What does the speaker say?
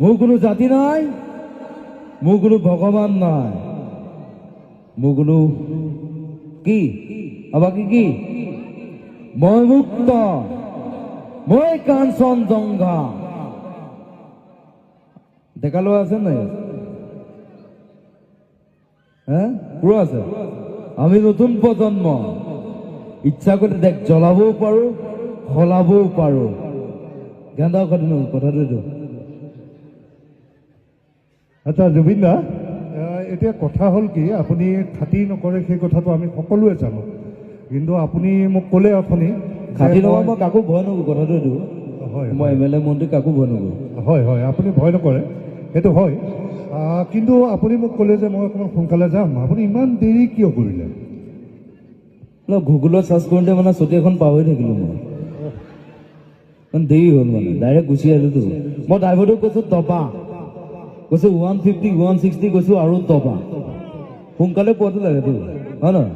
মোৰ কোনো জাতি নাই, মোৰ কোনো ভগৱান নাই, মোৰ কোনো কি বাকী কি মই মুক্ত, মই কাঞ্চনজংঘা। ডেকা ল'ৰা আছে নাই? পুরো আছে। আমি নতুন প্রজন্ম, ইচ্ছা করে দেখ জ্বলাবও পারো, ফলাবও পারো। জ্ঞান দাও কথাটো। আচ্ছা জুবিন দা, এতিয়া কথা হ'ল কি, আপুনি খাতি নকৰে সেই কথাটো আমি সকলোৱে জানো, কিন্তু আপুনি মোক ক'লে অথনি খাতি নকৰা মই কাকো ভয় নকৰোঁ, কথাটো এইটো। হয় মই MLA মন্ত্ৰী কাকো ভয় নকৰোঁ। হয় হয়, আপুনি ভয় নকৰে, সেইটো হয়। কিন্তু আপুনি মোক ক'লে যে মই অকণমান সোনকালে যাম, আপুনি ইমান দেৰি কিয় কৰিলে? গুগলত চাৰ্চ কৰোঁতে মানে ছুটি এখন পাহৰি থাকিলোঁ মই, দেৰি হ'ল মানে, ডাইৰেক্ট গুচি আহিলোতো। মই ড্ৰাইভাৰটোক কৈছোঁ দবা, কৈছোঁ 150 160 কৈছোঁ আৰু দবা, সোনকালে পোৱাটো লাগেতো, হয় নহয়?